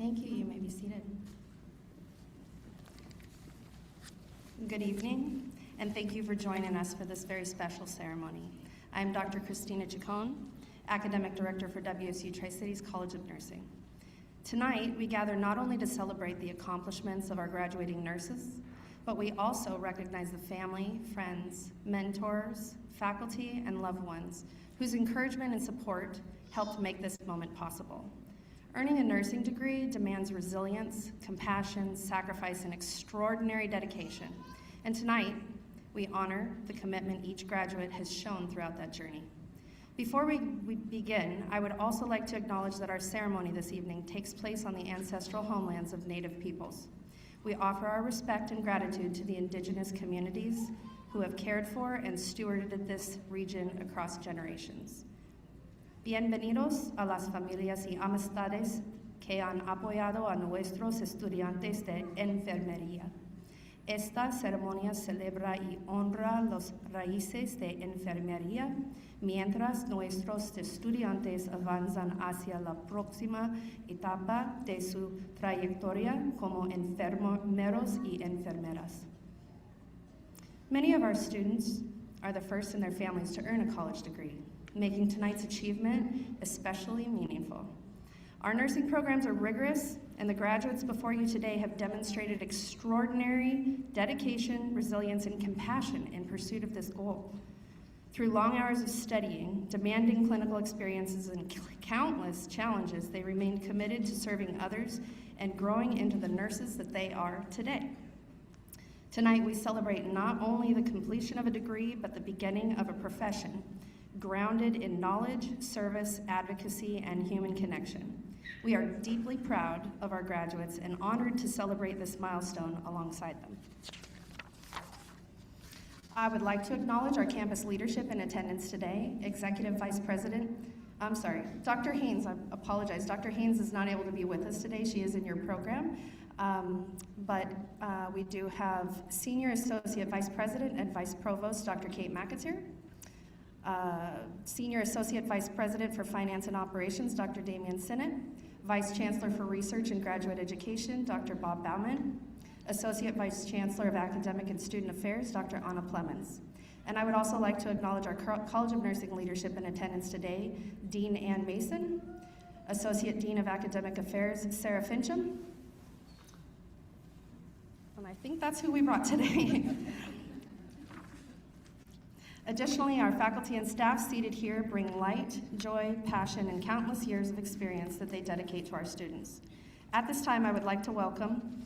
Thank you. You may be seated. Good evening, and thank you for joining us for this very special ceremony. I'm Dr. Christina Chacon, Academic Director for WSU Tri-Cities College of Nursing. Tonight, we gather not only to celebrate the accomplishments of our graduating nurses, but we also recognize the family, friends, mentors, faculty, and loved ones whose encouragement and support helped make this moment possible. Earning a nursing degree demands resilience, compassion, sacrifice, and extraordinary dedication. And tonight, we honor the commitment each graduate has shown throughout that journey. Before we begin, I would also like to acknowledge that our ceremony this evening takes place on the ancestral homelands of Native peoples. We offer our respect and gratitude to the indigenous communities who have cared for and stewarded this region across generations. Bienvenidos a las familias y amistades que han apoyado a nuestros estudiantes de enfermería. Esta ceremonia celebra y honra las raíces de enfermería mientras nuestros estudiantes avanzan hacia la próxima etapa de su trayectoria como enfermeros y enfermeras. Many of our students are the first in their families to earn a college degree, making tonight's achievement especially meaningful. Our nursing programs are rigorous, and the graduates before you today have demonstrated extraordinary dedication, resilience, and compassion in pursuit of this goal. Through long hours of studying, demanding clinical experiences, and countless challenges, they remain committed to serving others and growing into the nurses that they are today. Tonight, we celebrate not only the completion of a degree, but the beginning of a profession grounded in knowledge, service, advocacy, and human connection. We are deeply proud of our graduates and honored to celebrate this milestone alongside them. I would like to acknowledge our campus leadership in attendance today. Dr. Haynes, I apologize. Dr. Haynes is not able to be with us today. She is in your program. But we do have Senior Associate Vice President and Vice Provost, Dr. Kate McAteer. Senior Associate Vice President for Finance and Operations, Dr. Damian Sinnott. Vice Chancellor for Research and Graduate Education, Dr. Bob Bauman. Associate Vice Chancellor of Academic and Student Affairs, Dr. Anna Plemons. And I would also like to acknowledge our College of Nursing leadership in attendance today, Dean Ann Mason, Associate Dean of Academic Affairs, Sarah Fincham. And I think that's who we brought today. Additionally, our faculty and staff seated here bring light, joy, passion, and countless years of experience that they dedicate to our students. At this time, I would like to welcome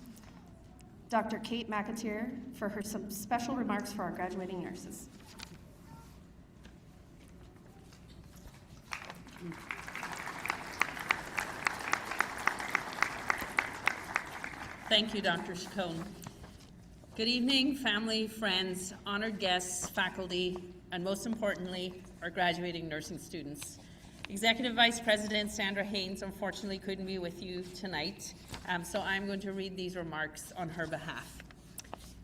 Dr. Kate McAteer for some special remarks for our graduating nurses. Thank you, Dr. Chacon. Good evening, family, friends, honored guests, faculty, and most importantly, our graduating nursing students. Executive Vice President Sandra Haynes unfortunately couldn't be with you tonight, so I'm going to read these remarks on her behalf.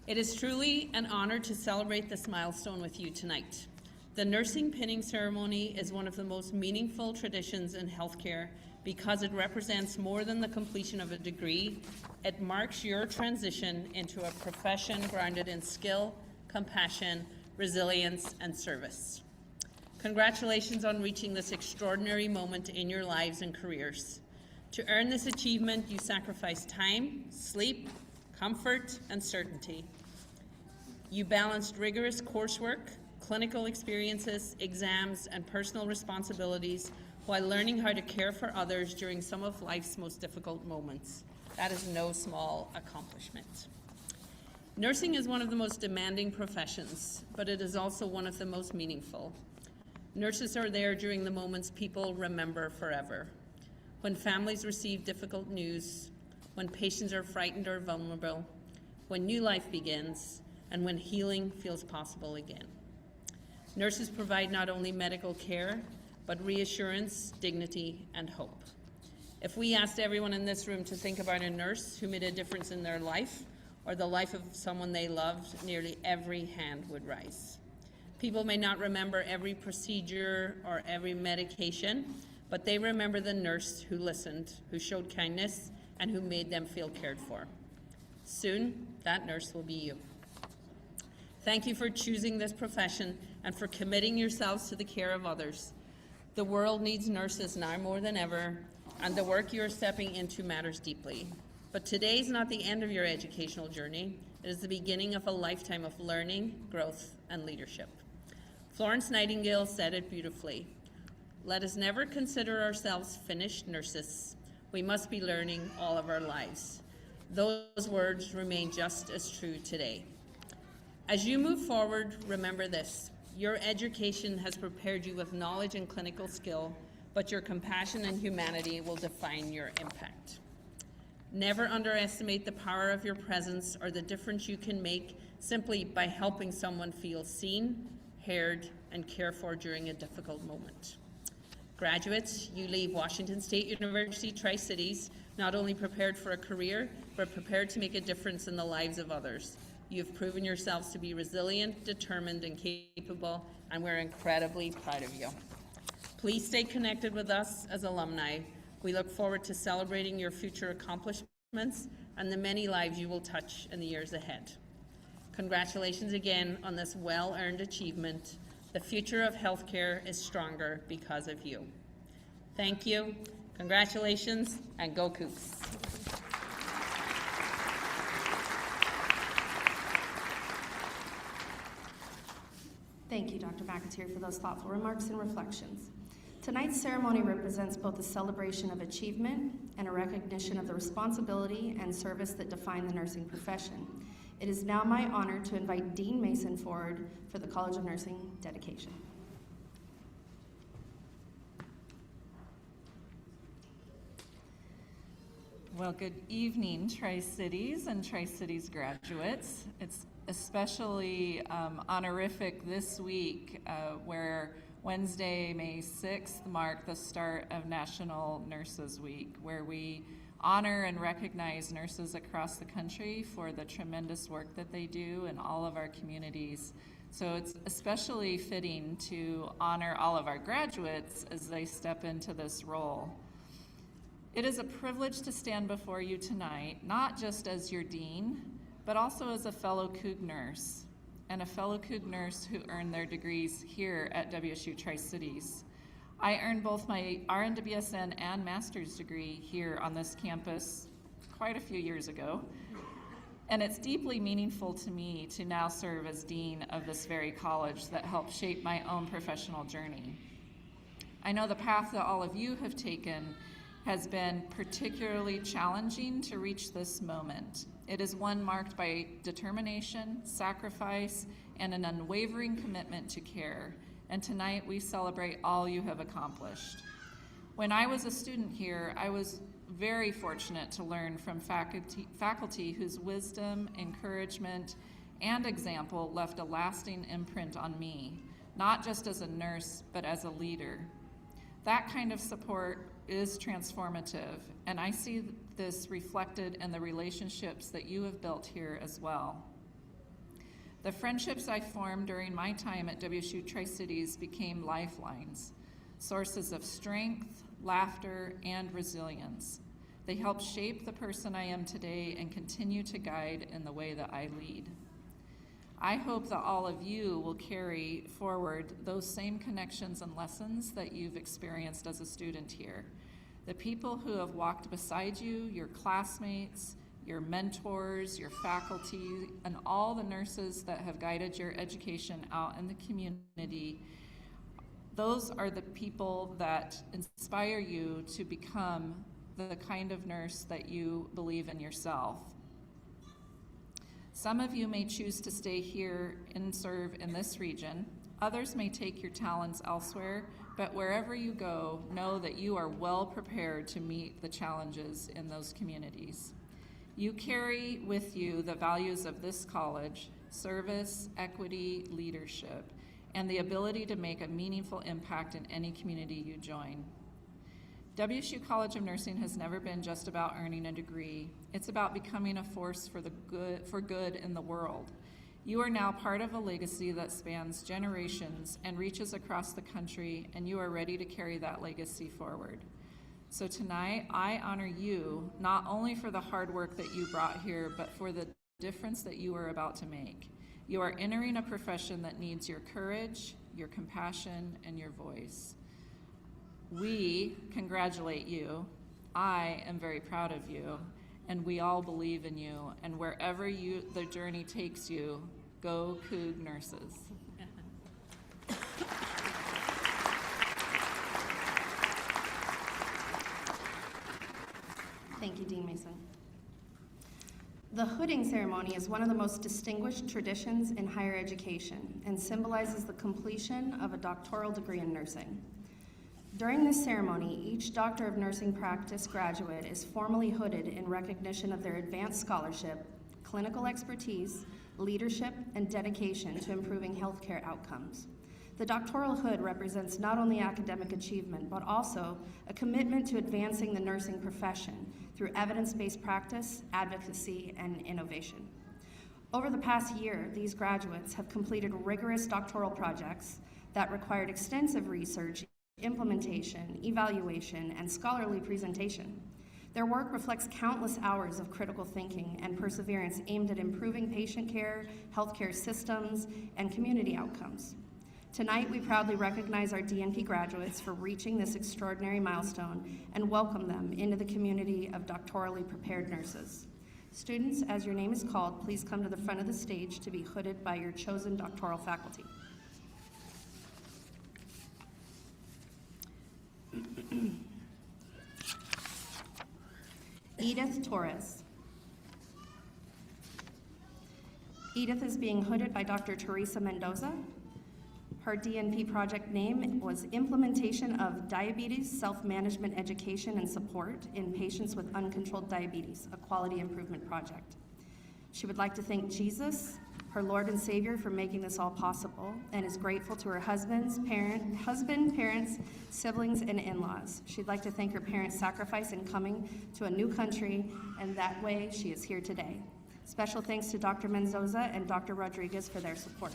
It is truly an honor to celebrate this milestone with you tonight. The nursing pinning ceremony is one of the most meaningful traditions in healthcare because it represents more than the completion of a degree. It marks your transition into a profession grounded in skill, compassion, resilience, and service. Congratulations on reaching this extraordinary moment in your lives and careers. To earn this achievement, you sacrificed time, sleep, comfort, and certainty. You balanced rigorous coursework, clinical experiences, exams, and personal responsibilities while learning how to care for others during some of life's most difficult moments. That is no small accomplishment. Nursing is one of the most demanding professions, but it is also one of the most meaningful. Nurses are there during the moments people remember forever. When families receive difficult news, when patients are frightened or vulnerable, when new life begins, and when healing feels possible again. Nurses provide not only medical care, but reassurance, dignity, and hope. If we asked everyone in this room to think about a nurse who made a difference in their life or the life of someone they loved, nearly every hand would rise. People may not remember every procedure or every medication, but they remember the nurse who listened, who showed kindness, and who made them feel cared for. Soon, that nurse will be you. Thank you for choosing this profession and for committing yourselves to the care of others. The world needs nurses now more than ever, and the work you are stepping into matters deeply. But today is not the end of your educational journey. It is the beginning of a lifetime of learning, growth, and leadership. Florence Nightingale said it beautifully. Let us never consider ourselves finished nurses. We must be learning all of our lives. Those words remain just as true today. As you move forward, remember this. Your education has prepared you with knowledge and clinical skill, but your compassion and humanity will define your impact. Never underestimate the power of your presence or the difference you can make simply by helping someone feel seen, heard, and cared for during a difficult moment. Graduates, you leave Washington State University Tri-Cities not only prepared for a career, but prepared to make a difference in the lives of others. You have proven yourselves to be resilient, determined, and capable, and we're incredibly proud of you. Please stay connected with us as alumni. We look forward to celebrating your future accomplishments and the many lives you will touch in the years ahead. Congratulations again on this well-earned achievement. The future of healthcare is stronger because of you. Thank you, congratulations, and go Cougs. Thank you, Dr. McAteer, for those thoughtful remarks and reflections. Tonight's ceremony represents both a celebration of achievement and a recognition of the responsibility and service that define the nursing profession. It is now my honor to invite Dean Mason forward for the College of Nursing dedication. Well, good evening, Tri-Cities and Tri-Cities graduates. It's especially honorific this week where Wednesday, May 6th marked the start of National Nurses Week, where we honor and recognize nurses across the country for the tremendous work that they do in all of our communities. So it's especially fitting to honor all of our graduates as they step into this role. It is a privilege to stand before you tonight, not just as your dean, but also as a fellow Coug nurse, and a fellow Coug nurse who earned their degrees here at WSU Tri-Cities. I earned both my RN to BSN and master's degree here on this campus quite a few years ago, and it's deeply meaningful to me to now serve as dean of this very college that helped shape my own professional journey. I know the path that all of you have taken has been particularly challenging to reach this moment. It is one marked by determination, sacrifice, and an unwavering commitment to care. And tonight we celebrate all you have accomplished. When I was a student here, I was very fortunate to learn from faculty whose wisdom, encouragement, and example left a lasting imprint on me, not just as a nurse, but as a leader. That kind of support is transformative, and I see this reflected in the relationships that you have built here as well. The friendships I formed during my time at WSU Tri-Cities became lifelines, sources of strength, laughter, and resilience. They helped shape the person I am today and continue to guide in the way that I lead. I hope that all of you will carry forward those same connections and lessons that you've experienced as a student here. The people who have walked beside you, your classmates, your mentors, your faculty, and all the nurses that have guided your education out in the community, those are the people that inspire you to become the kind of nurse that you believe in yourself. Some of you may choose to stay here and serve in this region. Others may take your talents elsewhere, but wherever you go, know that you are well prepared to meet the challenges in those communities. You carry with you the values of this college: service, equity, leadership, and the ability to make a meaningful impact in any community you join. WSU College of Nursing has never been just about earning a degree. It's about becoming a force for good in the world. You are now part of a legacy that spans generations and reaches across the country, and you are ready to carry that legacy forward. So tonight, I honor you not only for the hard work that you brought here, but for the difference that you are about to make. You are entering a profession that needs your courage, your compassion, and your voice. We congratulate you. I am very proud of you, and we all believe in you. And wherever the journey takes you, go Coug nurses. Thank you, Dean Mason. The hooding ceremony is one of the most distinguished traditions in higher education and symbolizes the completion of a doctoral degree in nursing. During this ceremony, each Doctor of Nursing Practice graduate is formally hooded in recognition of their advanced scholarship, clinical expertise, leadership, and dedication to improving healthcare outcomes. The doctoral hood represents not only academic achievement, but also a commitment to advancing the nursing profession through evidence-based practice, advocacy, and innovation. Over the past year, these graduates have completed rigorous doctoral projects that required extensive research, implementation, evaluation, and scholarly presentation. Their work reflects countless hours of critical thinking and perseverance aimed at improving patient care, healthcare systems, and community outcomes. Tonight, we proudly recognize our DNP graduates for reaching this extraordinary milestone and welcome them into the community of doctorally prepared nurses. Students, as your name is called, please come to the front of the stage to be hooded by your chosen doctoral faculty. Edith Torres. Edith is being hooded by Dr. Teresa Mendoza. Her DNP project name was Implementation of Diabetes Self-Management Education and Support in Patients with Uncontrolled Diabetes, a Quality Improvement Project. She would like to thank Jesus, her Lord and Savior, for making this all possible, and is grateful to her husband, parents, siblings, and in-laws. She'd like to thank her parents' sacrifice in coming to a new country, and that way she is here today. Special thanks to Dr. Mendoza and Dr. Rodriguez for their support.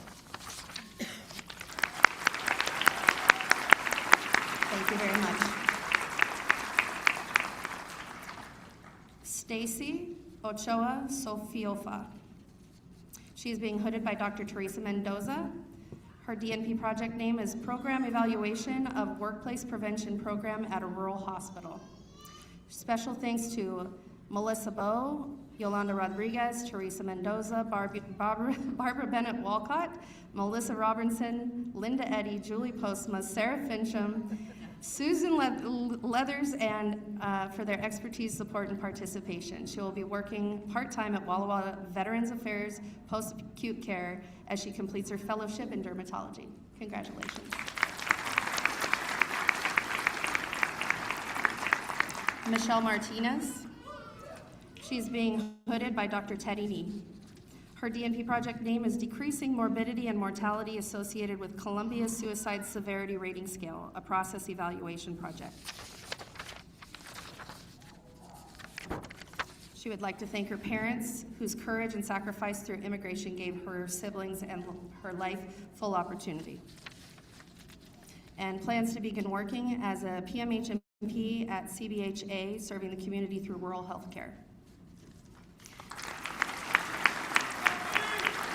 Thank you very much. Stacy Ochoa Sofiofa. She is being hooded by Dr. Teresa Mendoza. Her DNP project name is Program Evaluation of Workplace Prevention Program at a Rural Hospital. Special thanks to Melissa Bowe, Yolanda Rodriguez, Teresa Mendoza, Barbara Bennett Walcott, Melissa Robinson, Linda Eddy, Julie Postma, Sarah Fincham, Susan Leathers, and for their expertise, support, and participation. She will be working part-time at Walla Walla Veterans Affairs Post-Acute Care as she completes her fellowship in dermatology. Congratulations. Michelle Martinez. She's being hooded by Dr. Teddy Nee. Her DNP project name is Decreasing Morbidity and Mortality Associated with Columbia Suicide Severity Rating Scale, a process evaluation project. She would like to thank her parents, whose courage and sacrifice through immigration gave her siblings and her life full opportunity. And plans to begin working as a PMHMP at CBHA, serving the community through rural health care.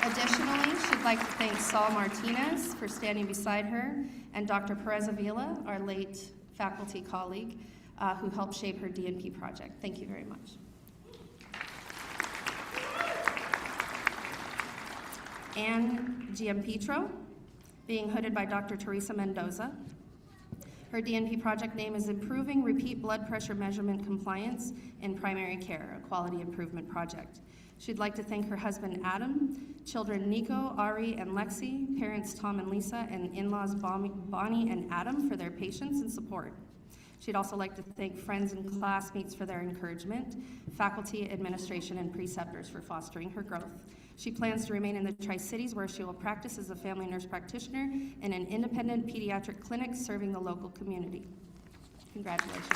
Additionally, she'd like to thank Saul Martinez for standing beside her, and Dr. Perez Avila, our late faculty colleague, who helped shape her DNP project. Thank you very much. Anne Giampetro, being hooded by Dr. Teresa Mendoza. Her DNP project name is Improving Repeat Blood Pressure Measurement Compliance in Primary Care, a Quality Improvement Project. She'd like to thank her husband, Adam, children Nico, Ari, and Lexi, parents Tom and Lisa, and in-laws Bonnie and Adam for their patience and support. She'd also like to thank friends and classmates for their encouragement, faculty, administration, and preceptors for fostering her growth. She plans to remain in the Tri-Cities, where she will practice as a family nurse practitioner in an independent pediatric clinic serving the local community. Congratulations.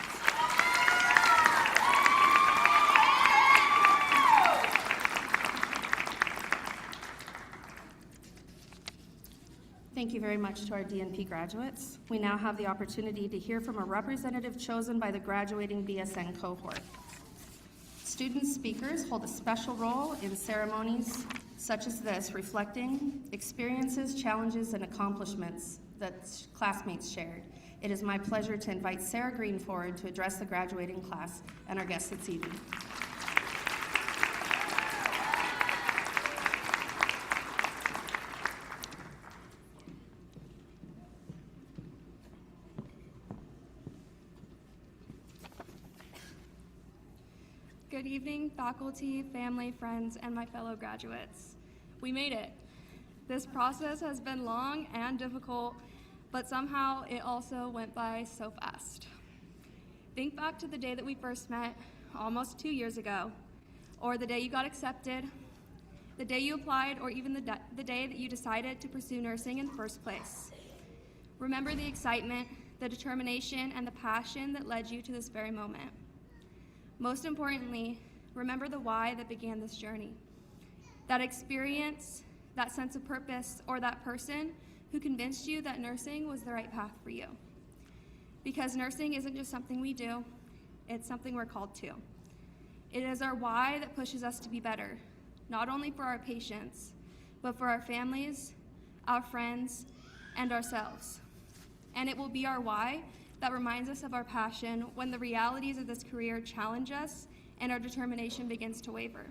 Thank you very much to our DNP graduates. We now have the opportunity to hear from a representative chosen by the graduating BSN cohort. Student speakers hold a special role in ceremonies such as this, reflecting experiences, challenges, and accomplishments that classmates shared. It is my pleasure to invite Sarah Green forward to address the graduating class and our guests this evening. Good evening, faculty, family, friends, and my fellow graduates. We made it. This process has been long and difficult, but somehow it also went by so fast. Think back to the day that we first met, almost 2 years ago, or the day you got accepted, the day you applied, or even the day that you decided to pursue nursing in the first place. Remember the excitement, the determination, and the passion that led you to this very moment. Most importantly, remember the why that began this journey. That experience, that sense of purpose, or that person who convinced you that nursing was the right path for you. Because nursing isn't just something we do, it's something we're called to. It is our why that pushes us to be better, not only for our patients, but for our families, our friends, and ourselves. And it will be our why that reminds us of our passion when the realities of this career challenge us and our determination begins to waver.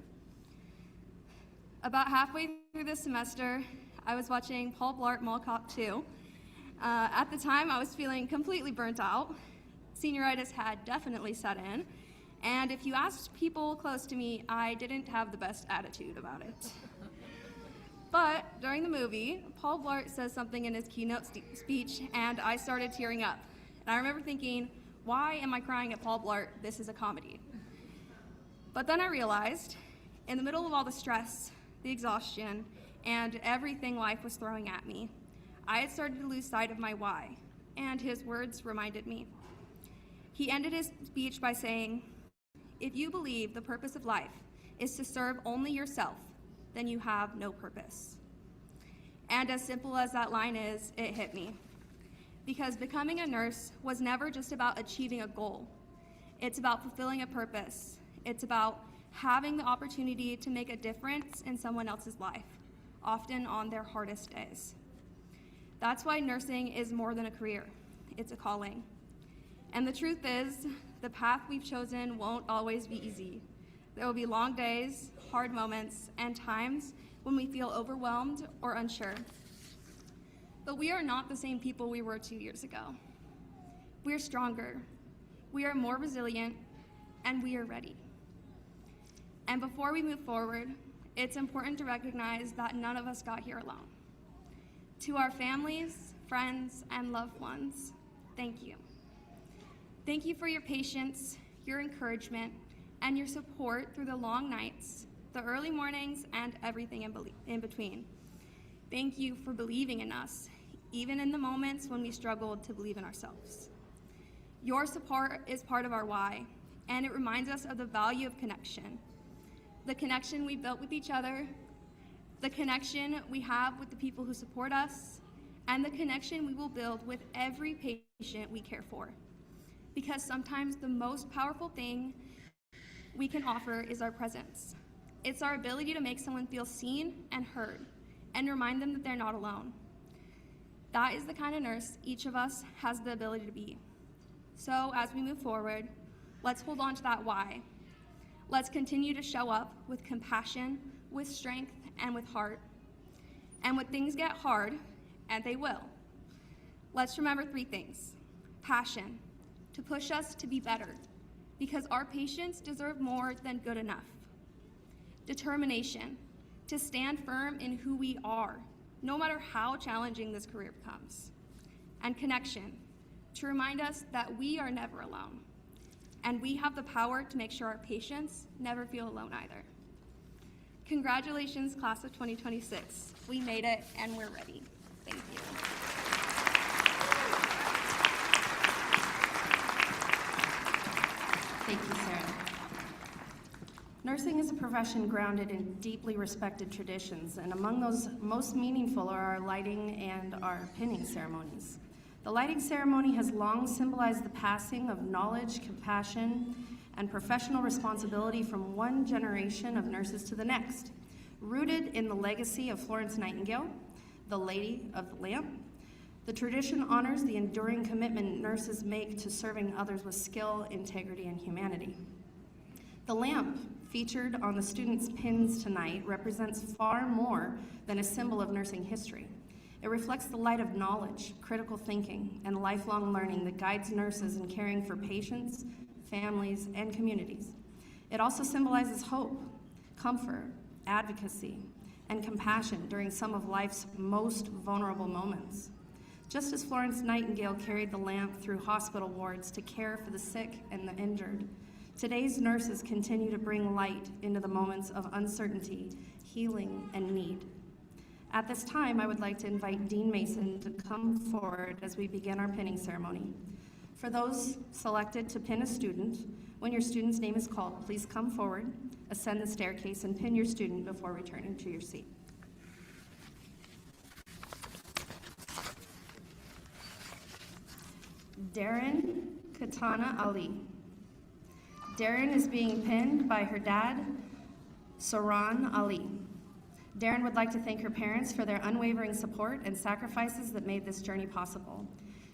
About halfway through this semester, I was watching Paul Blart Mall Cop 2. At the time, I was feeling completely burnt out. Senioritis had definitely set in, and if you asked people close to me, I didn't have the best attitude about it. But during the movie, Paul Blart says something in his keynote speech, and I started tearing up. And I remember thinking, why am I crying at Paul Blart? This is a comedy. But then I realized, in the middle of all the stress, the exhaustion, and everything life was throwing at me, I had started to lose sight of my why, and his words reminded me. He ended his speech by saying, "If you believe the purpose of life is to serve only yourself, then you have no purpose." And as simple as that line is, it hit me. Because becoming a nurse was never just about achieving a goal. It's about fulfilling a purpose. It's about having the opportunity to make a difference in someone else's life, often on their hardest days. That's why nursing is more than a career. It's a calling. And the truth is, the path we've chosen won't always be easy. There will be long days, hard moments, and times when we feel overwhelmed or unsure. But we are not the same people we were 2 years ago. We are stronger, we are more resilient, and we are ready. And before we move forward, it's important to recognize that none of us got here alone. To our families, friends, and loved ones, thank you. Thank you for your patience, your encouragement, and your support through the long nights, the early mornings, and everything in between. Thank you for believing in us, even in the moments when we struggled to believe in ourselves. Your support is part of our why, and it reminds us of the value of connection. The connection we built with each other, the connection we have with the people who support us, and the connection we will build with every patient we care for. Because sometimes the most powerful thing we can offer is our presence. It's our ability to make someone feel seen and heard, and remind them that they're not alone. That is the kind of nurse each of us has the ability to be. So as we move forward, let's hold on to that why. Let's continue to show up with compassion, with strength, and with heart. And when things get hard, and they will, let's remember 3 things. Passion, to push us to be better, because our patients deserve more than good enough. Determination, to stand firm in who we are, no matter how challenging this career becomes. And connection, to remind us that we are never alone, and we have the power to make sure our patients never feel alone either. Congratulations, class of 2026. We made it, and we're ready. Thank you. Thank you, Sarah. Nursing is is a profession grounded in deeply respected traditions, and among those most meaningful are our lighting and our pinning ceremonies. The lighting ceremony has long symbolized the passing of knowledge, compassion, and professional responsibility from one generation of nurses to the next. Rooted in the legacy of Florence Nightingale, the Lady of the Lamp, the tradition honors the enduring commitment nurses make to serving others with skill, integrity, and humanity. The lamp featured on the students' pins tonight represents far more than a symbol of nursing history. It reflects the light of knowledge, critical thinking, and lifelong learning that guides nurses in caring for patients, families, and communities. It also symbolizes hope, comfort, advocacy, and compassion during some of life's most vulnerable moments. Just as Florence Nightingale carried the lamp through hospital wards to care for the sick and the injured, today's nurses continue to bring light into the moments of uncertainty, healing, and need. At this time, I would like to invite Dean Mason to come forward as we begin our pinning ceremony. For those selected to pin a student, when your student's name is called, please come forward, ascend the staircase, and pin your student before returning to your seat. Darren Katana Ali. Darren is being pinned by her dad, Saran Ali. Darren would like to thank her parents for their unwavering support and sacrifices that made this journey possible.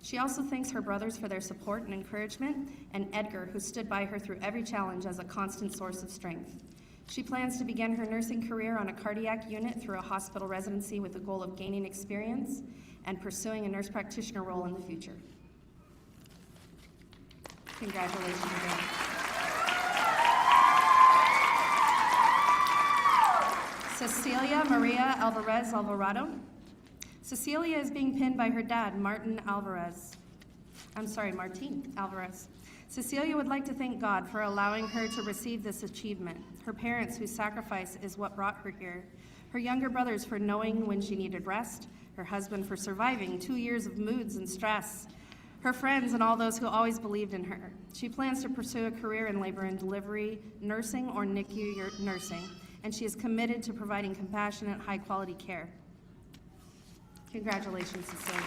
She also thanks her brothers for their support and encouragement, and Edgar, who stood by her through every challenge as a constant source of strength. She plans to begin her nursing career on a cardiac unit through a hospital residency with the goal of gaining experience and pursuing a nurse practitioner role in the future. Congratulations, Darren. Cecilia Maria Alvarez Alvarado. Cecilia is being pinned by her dad, Martin Alvarez. Cecilia would like to thank God for allowing her to receive this achievement, her parents whose sacrifice is what brought her here, her younger brothers for knowing when she needed rest, her husband for surviving 2 years of moods and stress, her friends and all those who always believed in her. She plans to pursue a career in labor and delivery, nursing, or NICU nursing, and she is committed to providing compassionate, high-quality care. Congratulations, Cecilia.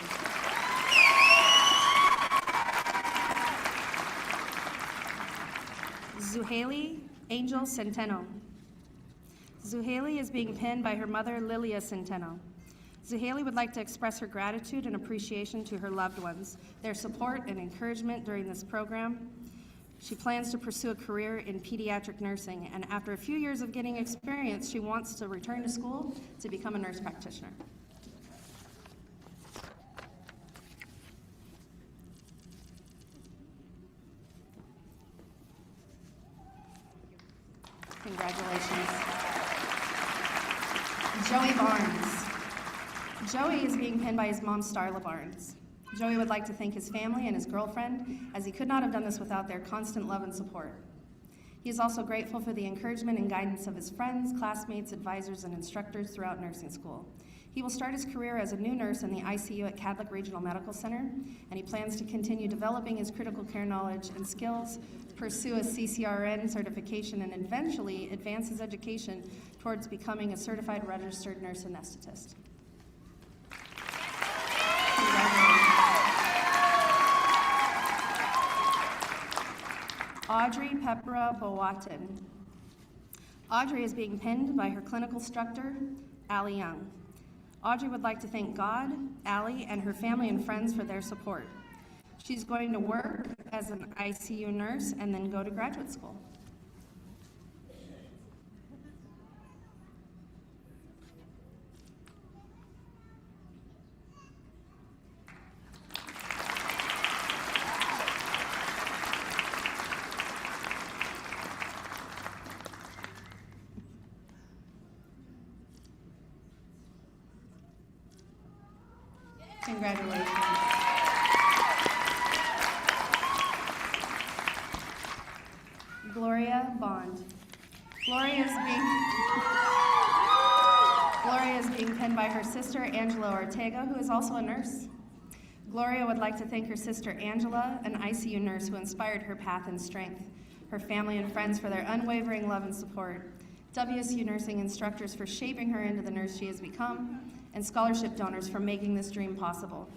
Zuhaili Angel Centeno. Zuhaili is being pinned by her mother, Lilia Centeno. Zuhaili would like to express her gratitude and appreciation to her loved ones, their support and encouragement during this program. She plans to pursue a career in pediatric nursing, and after a few years of getting experience, she wants to return to school to become a nurse practitioner. Congratulations. Joey Barnes. Joey is being pinned by his mom, Starla Barnes. Joey would like to thank his family and his girlfriend, as he could not have done this without their constant love and support. He is also grateful for the encouragement and guidance of his friends, classmates, advisors, and instructors throughout nursing school. He will start his career as a new nurse in the ICU at Cadlick Regional Medical Center, and he plans to continue developing his critical care knowledge and skills, pursue a CCRN certification, and eventually advance his education towards becoming a certified registered nurse anesthetist. Audrey Pepra Bowatin. Audrey is being pinned by her clinical instructor, Allie Young. Audrey would like to thank God, Allie, and her family and friends for their support. She's going to work as an ICU nurse and then go to graduate school. Congratulations. Gloria Bond. Gloria is being pinned by her sister, Angela Ortega, who is also a nurse. Gloria would like to thank her sister, Angela, an ICU nurse who inspired her path and strength, her family and friends for their unwavering love and support. WSU nursing instructors for shaping her into the nurse she has become, and scholarship donors for making this dream possible.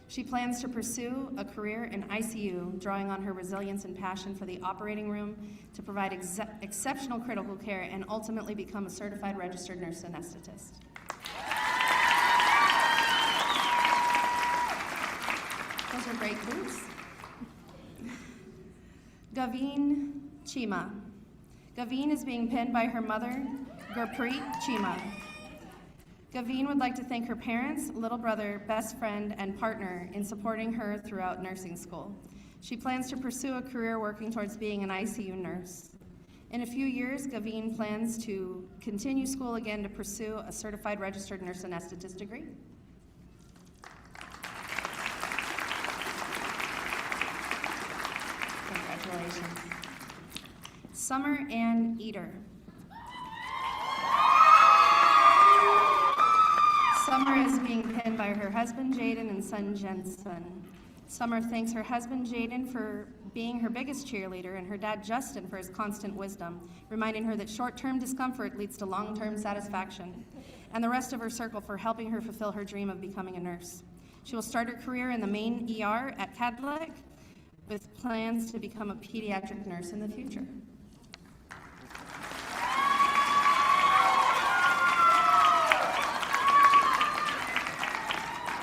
She plans to pursue a career in ICU, drawing on her resilience and passion for the operating room to provide exceptional critical care and ultimately become a certified registered nurse anesthetist. Those are great clues. Gaveen Chima. Gaveen is being pinned by her mother, Gurpreet Chima. Gaveen would like to thank her parents, little brother, best friend, and partner in supporting her throughout nursing school. She plans to pursue a career working towards being an ICU nurse. In a few years, Gaveen plans to continue school again to pursue a certified registered nurse anesthetist degree. Congratulations. Summer Ann Eater. Summer is being pinned by her husband, Jaden, and son, Jensen. Summer thanks her husband, Jaden, for being her biggest cheerleader, and her dad, Justin, for his constant wisdom, reminding her that short-term discomfort leads to long-term satisfaction, and the rest of her circle for helping her fulfill her dream of becoming a nurse. She will start her career in the main ER at Cadleck, with plans to become a pediatric nurse in the future.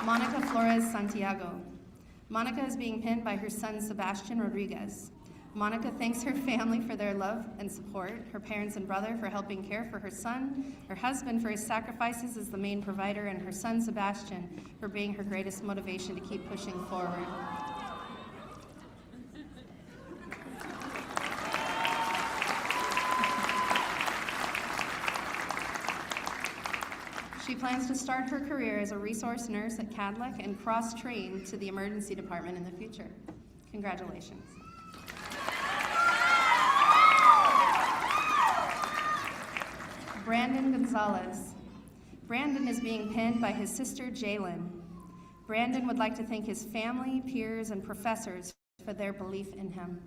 Monica Flores Santiago. Monica is being pinned by her son, Sebastian Rodriguez. Monica thanks her family for their love and support, her parents and brother for helping care for her son, her husband for his sacrifices as the main provider, and her son, Sebastian, for being her greatest motivation to keep pushing forward. She plans to start her career as a resource nurse at Cadleck and cross-train to the emergency department in the future. Congratulations. Brandon Gonzalez. Brandon is being pinned by his sister, Jalen. Brandon would like to thank his family, peers, and professors for their belief in him.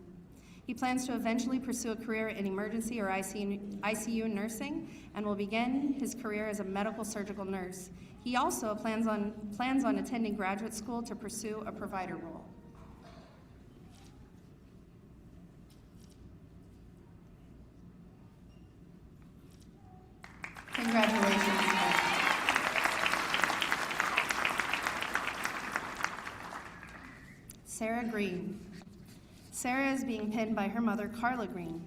He plans to eventually pursue a career in emergency or ICU nursing and will begin his career as a medical surgical nurse. He also plans on attending graduate school to pursue a provider role. Congratulations. Sarah Green. Sarah is being pinned by her mother, Carla Green.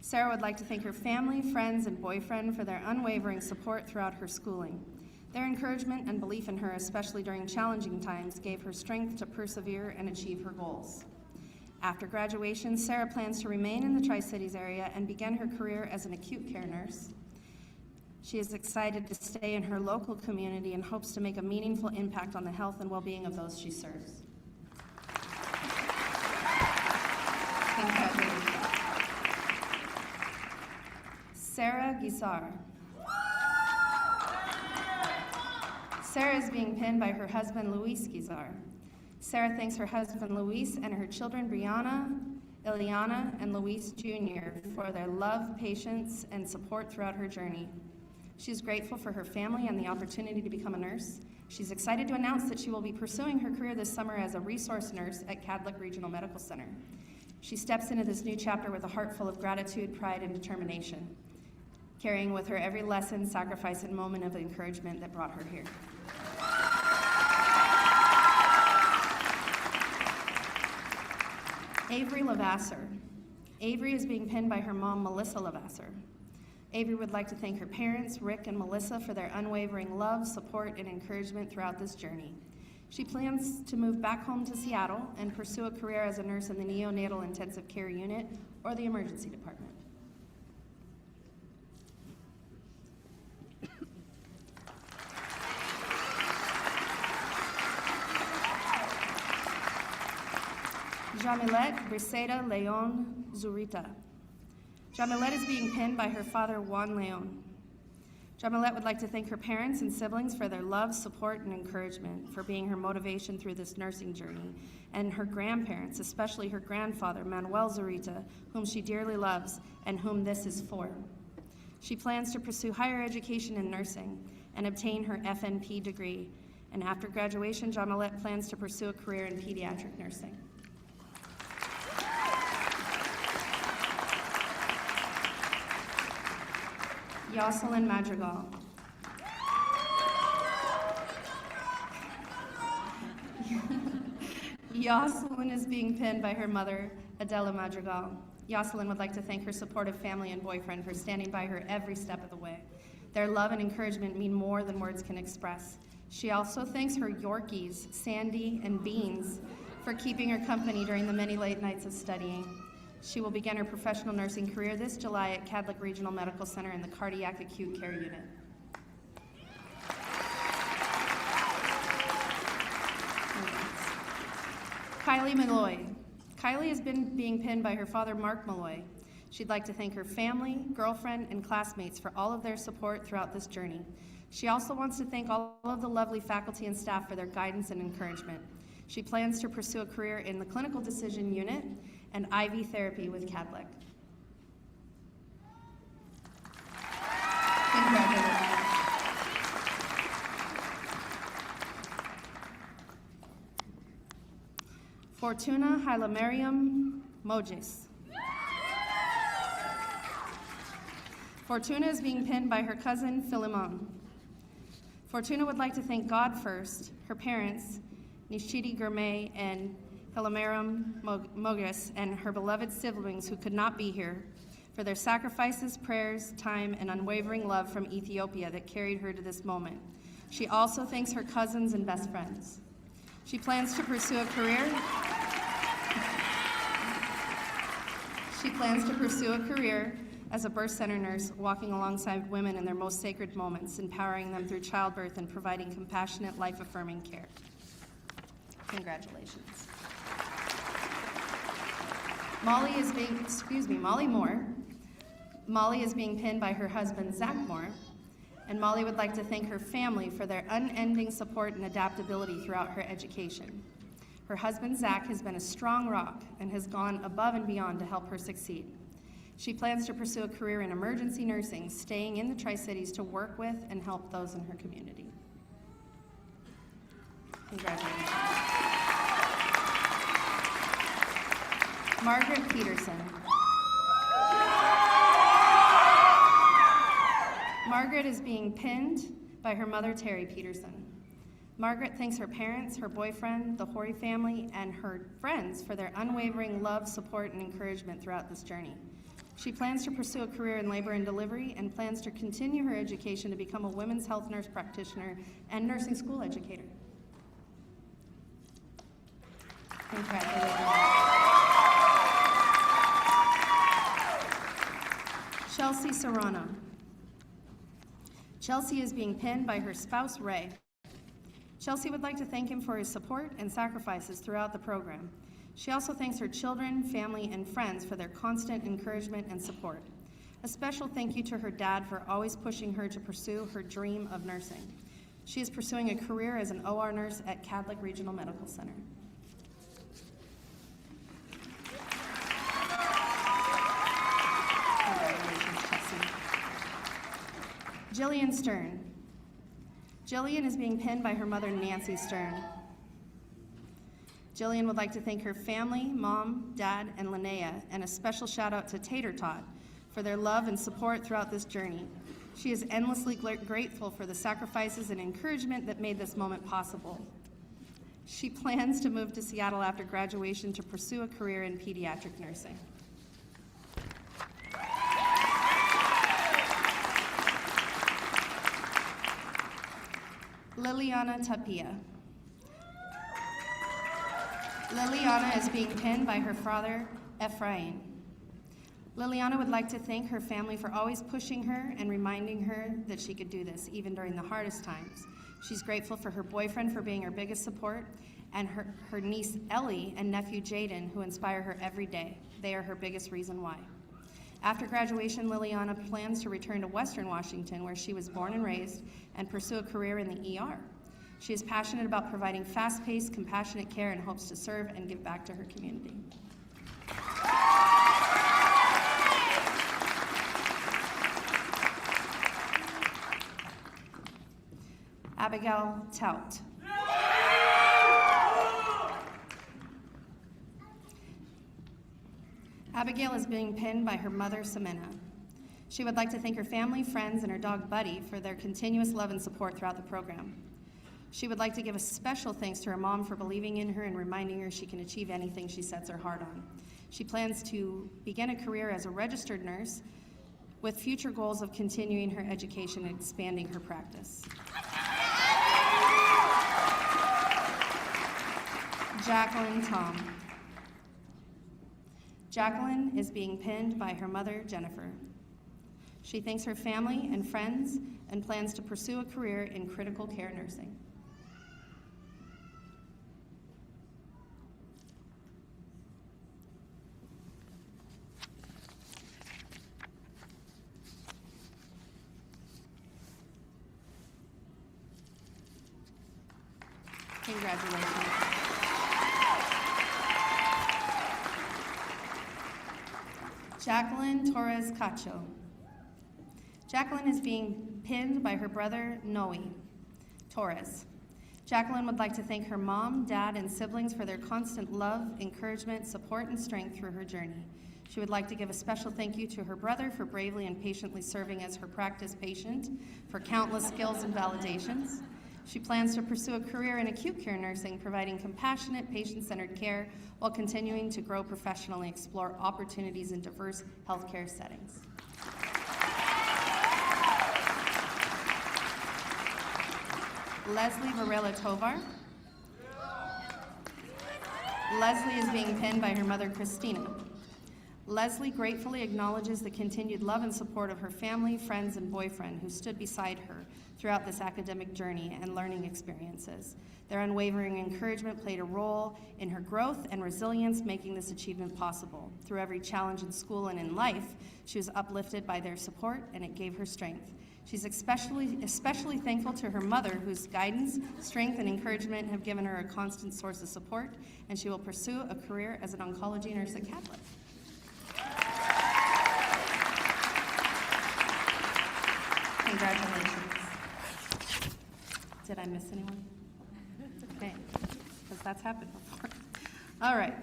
Sarah would like to thank her family, friends, and boyfriend for their unwavering support throughout her schooling. Their encouragement and belief in her, especially during challenging times, gave her strength to persevere and achieve her goals. After graduation, Sarah plans to remain in the Tri-Cities area and begin her career as an acute care nurse. She is excited to stay in her local community and hopes to make a meaningful impact on the health and well-being of those she serves. Sarah Guisar. Sarah is being pinned by her husband, Luis Guisar. Sarah thanks her husband, Luis, and her children, Brianna, Ileana, and Luis Jr., for their love, patience, and support throughout her journey. She is grateful for her family and the opportunity to become a nurse. She's excited to announce that she will be pursuing her career this summer as a resource nurse at Cadleck Regional Medical Center. She steps into this new chapter with a heart full of gratitude, pride, and determination, carrying with her every lesson, sacrifice, and moment of encouragement that brought her here. Avery Lavasser. Avery is being pinned by her mom, Melissa Lavasser. Avery would like to thank her parents, Rick and Melissa, for their unwavering love, support, and encouragement throughout this journey. She plans to move back home to Seattle and pursue a career as a nurse in the neonatal intensive care unit or the emergency department. Jamilette Briseda Leon Zurita. Jamilette is being pinned by her father, Juan Leon. Jamilette would like to thank her parents and siblings for their love, support, and encouragement, for being her motivation through this nursing journey, and her grandparents, especially her grandfather, Manuel Zurita, whom she dearly loves and whom this is for. She plans to pursue higher education in nursing and obtain her FNP degree. And after graduation, Jamalette plans to pursue a career in pediatric nursing. Jocelyn Madrigal. Jocelyn is being pinned by her mother, Adela Madrigal. Jocelyn would like to thank her supportive family and boyfriend for standing by her every step of the way. Their love and encouragement mean more than words can express. She also thanks her Yorkies, Sandy and Beans, for keeping her company during the many late nights of studying. She will begin her professional nursing career this July at Cadlick Regional Medical Center in the Cardiac Acute Care Unit. Kylie Malloy. Kylie has been being pinned by her father, Mark Malloy. She'd like to thank her family, girlfriend, and classmates for all of their support throughout this journey. She also wants to thank all of the lovely faculty and staff for their guidance and encouragement. She plans to pursue a career in the clinical decision unit and IV therapy with Cadlick. Congratulations. Fortuna Hailemariam Mojes. Fortuna is being pinned by her cousin, Philemon. Fortuna would like to thank God first, her parents, Nishiti Gourmet and Hailemariam Moges, and her beloved siblings who could not be here, for their sacrifices, prayers, time, and unwavering love from Ethiopia that carried her to this moment. She also thanks her cousins and best friends. She plans to pursue a career. She plans to pursue a career as a birth center nurse, walking alongside women in their most sacred moments, empowering them through childbirth and providing compassionate, life-affirming care. Congratulations. Molly Moore. Molly is being pinned by her husband, Zach Moore, and Molly would like to thank her family for their unending support and adaptability throughout her education. Her husband, Zach, has been a strong rock and has gone above and beyond to help her succeed. She plans to pursue a career in emergency nursing, staying in the Tri-Cities to work with and help those in her community. Congratulations. Margaret Peterson. Margaret is being pinned by her mother, Terry Peterson. Margaret thanks her parents, her boyfriend, the Horry family, and her friends for their unwavering love, support, and encouragement throughout this journey. She plans to pursue a career in labor and delivery and plans to continue her education to become a women's health nurse practitioner and nursing school educator. Congratulations. Chelsea Serrano. Chelsea is being pinned by her spouse, Ray. Chelsea would like to thank him for his support and sacrifices throughout the program. She also thanks her children, family, and friends for their constant encouragement and support. A special thank you to her dad for always pushing her to pursue her dream of nursing. She is pursuing a career as an OR nurse at Cadlick Regional Medical Center. Congratulations, Chelsea. Jillian Stern. Jillian is being pinned by her mother, Nancy Stern. Jillian would like to thank her family, mom, dad, and Linnea, and a special shout out to Tater Tot for their love and support throughout this journey. She is endlessly grateful for the sacrifices and encouragement that made this moment possible. She plans to move to Seattle after graduation to pursue a career in pediatric nursing. Liliana Tapia. Liliana is being pinned by her father, Ephraim. Liliana would like to thank her family for always pushing her and reminding her that she could do this, even during the hardest times. She's grateful for her boyfriend for being her biggest support, and her niece Ellie and nephew Jaden, who inspire her every day. They are her biggest reason why. After graduation, Liliana plans to return to Western Washington, where she was born and raised, and pursue a career in the ER. She is passionate about providing fast-paced, compassionate care and hopes to serve and give back to her community. Abigail Tout. Abigail is being pinned by her mother, Samena. She would like to thank her family, friends, and her dog, Buddy, for their continuous love and support throughout the program. She would like to give a special thanks to her mom for believing in her and reminding her she can achieve anything she sets her heart on. She plans to begin a career as a registered nurse with future goals of continuing her education and expanding her practice. Jacqueline Tom. Jacqueline is being pinned by her mother, Jennifer. She thanks her family and friends and plans to pursue a career in critical care nursing. Congratulations. Jacqueline Torres Cacho. Jacqueline is being pinned by her brother, Noe Torres. Jacqueline would like to thank her mom, dad, and siblings for their constant love, encouragement, support, and strength through her journey. She would like to give a special thank you to her brother for bravely and patiently serving as her practice patient for countless skills and validations. She plans to pursue a career in acute care nursing, providing compassionate, patient-centered care while continuing to grow professionally, explore opportunities in diverse healthcare settings. Leslie Varela Tovar. Leslie is being pinned by her mother, Christina. Leslie gratefully acknowledges the continued love and support of her family, friends, and boyfriend who stood beside her throughout this academic journey and learning experiences. Their unwavering encouragement played a role in her growth and resilience, making this achievement possible. Through every challenge in school and in life, she was uplifted by their support, and it gave her strength. She's especially thankful to her mother, whose guidance, strength, and encouragement have given her a constant source of support, and she will pursue a career as an oncology nurse at Catholic. Congratulations. Did I miss anyone? Okay, because that's happened before. All right.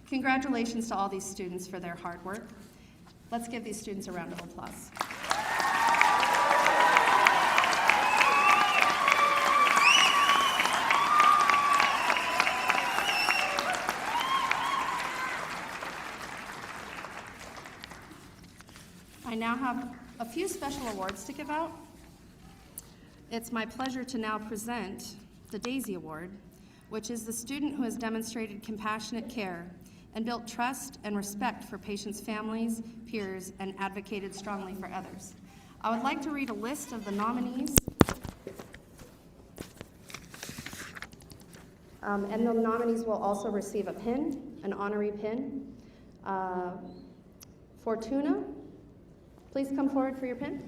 Congratulations to all these students for their hard work. Let's give these students a round of applause. I now have a few special awards to give out. It's my pleasure to now present the Daisy Award, which is the student who has demonstrated compassionate care and built trust and respect for patients' families, peers, and advocated strongly for others. I would like to read a list of the nominees. And the nominees will also receive a pin, an honorary pin. Fortuna, please come forward for your pin.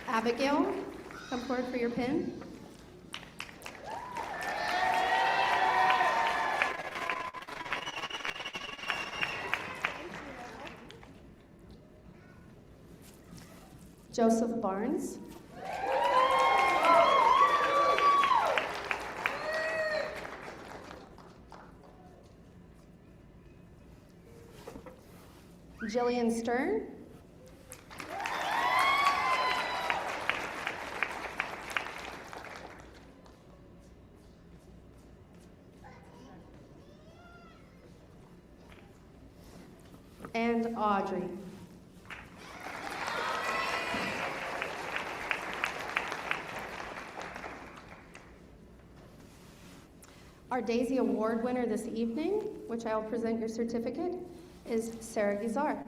Abigail, come forward for your pin. Joseph Barnes. Jillian Stern. And Audrey. Our Daisy Award winner this evening, which I will present your certificate, is Sarah Gizar.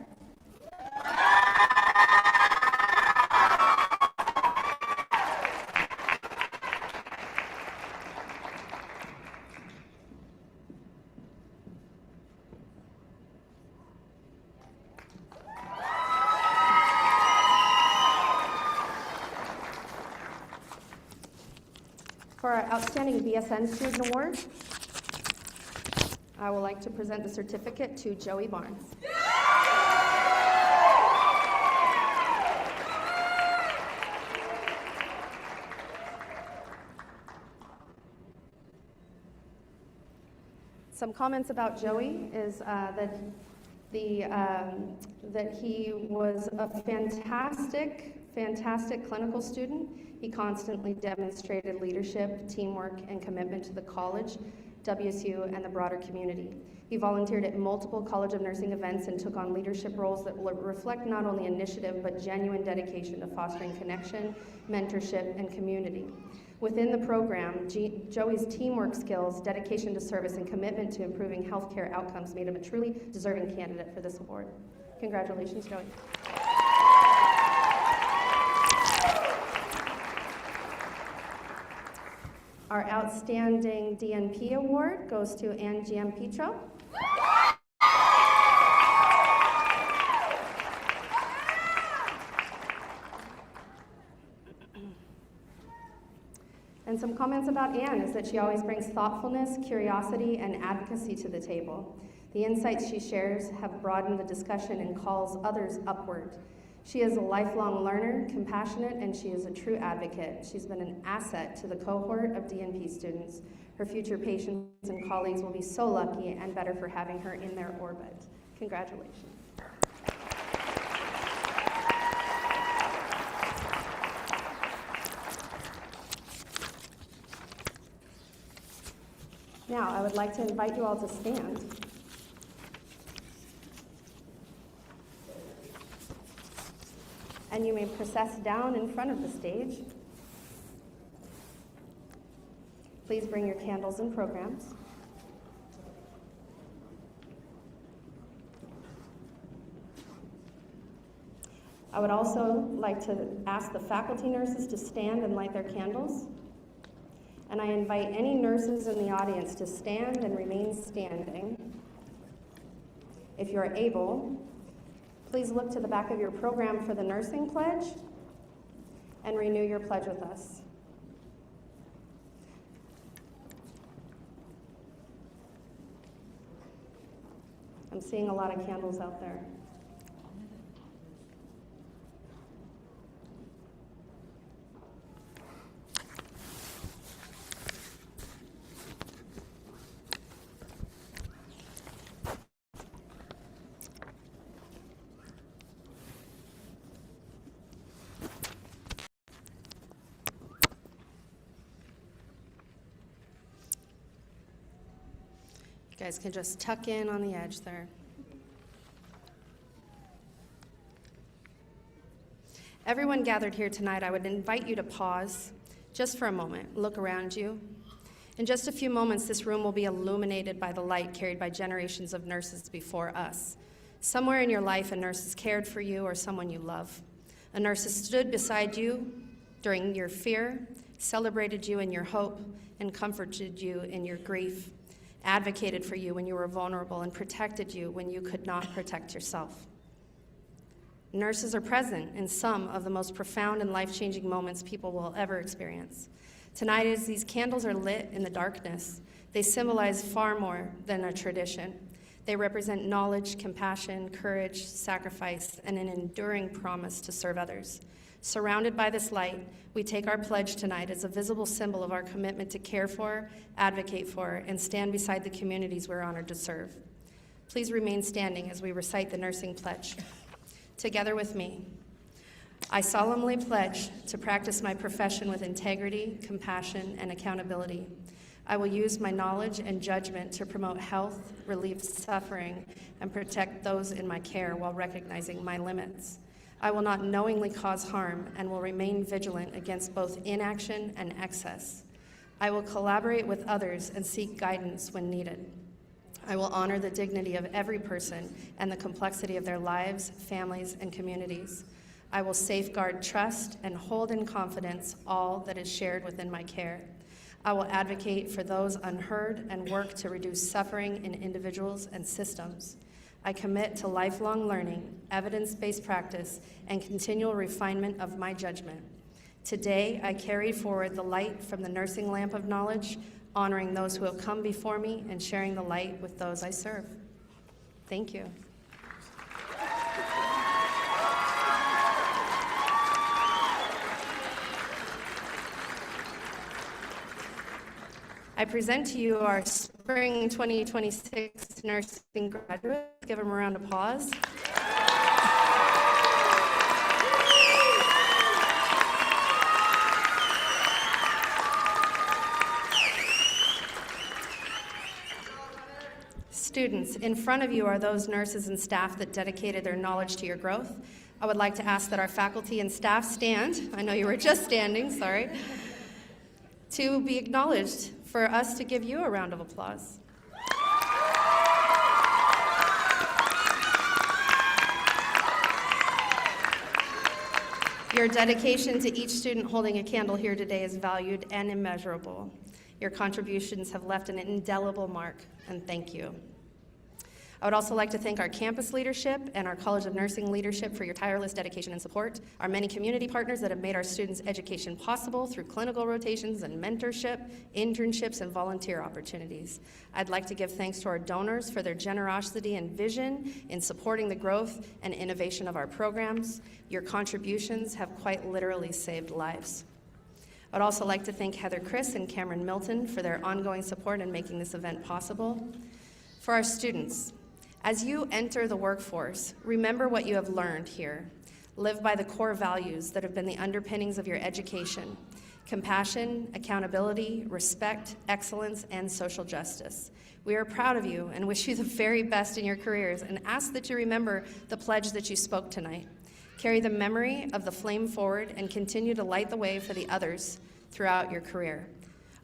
For our Outstanding BSN Student Award, I would like to present the certificate to Joey Barnes. Some comments about Joey is that he was a fantastic clinical student. He constantly demonstrated leadership, teamwork, and commitment to the college, WSU, and the broader community. He volunteered at multiple College of Nursing events and took on leadership roles that will reflect not only initiative, but genuine dedication to fostering connection, mentorship, and community. Within the program, Joey's teamwork skills, dedication to service, and commitment to improving healthcare outcomes made him a truly deserving candidate for this award. Congratulations, Joey. Our Outstanding DNP Award goes to Ann Giampetro. And some comments about Ann is that she always brings thoughtfulness, curiosity, and advocacy to the table. The insights she shares have broadened the discussion and calls others upward. She is a lifelong learner, compassionate, and she is a true advocate. She's been an asset to the cohort of DNP students. Her future patients and colleagues will be so lucky and better for having her in their orbit. Congratulations. Now, I would like to invite you all to stand. And you may process down in front of the stage. Please bring your candles and programs. I would also like to ask the faculty nurses to stand and light their candles. And I invite any nurses in the audience to stand and remain standing. If you're able, please look to the back of your program for the nursing pledge and renew your pledge with us. I'm seeing a lot of candles out there. You guys can just tuck in on the edge there. Everyone gathered here tonight, I would invite you to pause just for a moment, look around you. In just a few moments, this room will be illuminated by the light carried by generations of nurses before us. Somewhere in your life, a nurse has cared for you or someone you love. A nurse has stood beside you during your fear, celebrated you in your hope, and comforted you in your grief, advocated for you when you were vulnerable, and protected you when you could not protect yourself. Nurses are present in some of the most profound and life-changing moments people will ever experience. Tonight, as these candles are lit in the darkness, they symbolize far more than a tradition. They represent knowledge, compassion, courage, sacrifice, and an enduring promise to serve others. Surrounded by this light, we take our pledge tonight as a visible symbol of our commitment to care for, advocate for, and stand beside the communities we're honored to serve. Please remain standing as we recite the nursing pledge. Together with me, I solemnly pledge to practice my profession with integrity, compassion, and accountability. I will use my knowledge and judgment to promote health, relieve suffering, and protect those in my care while recognizing my limits. I will not knowingly cause harm and will remain vigilant against both inaction and excess. I will collaborate with others and seek guidance when needed. I will honor the dignity of every person and the complexity of their lives, families, and communities. I will safeguard trust and hold in confidence all that is shared within my care. I will advocate for those unheard and work to reduce suffering in individuals and systems. I commit to lifelong learning, evidence-based practice, and continual refinement of my judgment. Today, I carry forward the light from the nursing lamp of knowledge, honoring those who have come before me and sharing the light with those I serve. Thank you. I present to you our spring 2026 nursing graduates. Give them a round of applause. Students, in front of you are those nurses and staff that dedicated their knowledge to your growth. I would like to ask that our faculty and staff stand. I know you were just standing, sorry. To be acknowledged, for us to give you a round of applause. Your dedication to each student holding a candle here today is valued and immeasurable. Your contributions have left an indelible mark, and thank you. I would also like to thank our campus leadership and our College of Nursing leadership for your tireless dedication and support, our many community partners that have made our students' education possible through clinical rotations and mentorship, internships, and volunteer opportunities. I'd like to give thanks to our donors for their generosity and vision in supporting the growth and innovation of our programs. Your contributions have quite literally saved lives. I'd also like to thank Heather Chris and Cameron Milton for their ongoing support in making this event possible. For our students, as you enter the workforce, remember what you have learned here. Live by the core values that have been the underpinnings of your education: compassion, accountability, respect, excellence, and social justice. We are proud of you and wish you the very best in your careers and ask that you remember the pledge that you spoke tonight. Carry the memory of the flame forward and continue to light the way for the others throughout your career.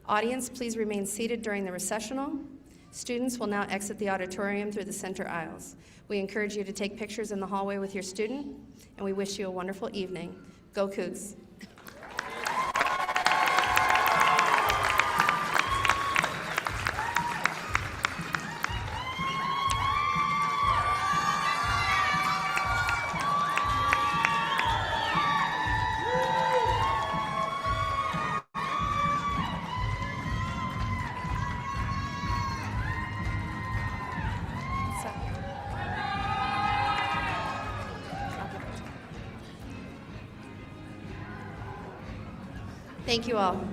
Audience, please remain seated during the recessional. Students will now exit the auditorium through the center aisles. We encourage you to take pictures in the hallway with your student, and we wish you a wonderful evening. Go Cougs! Thank you all.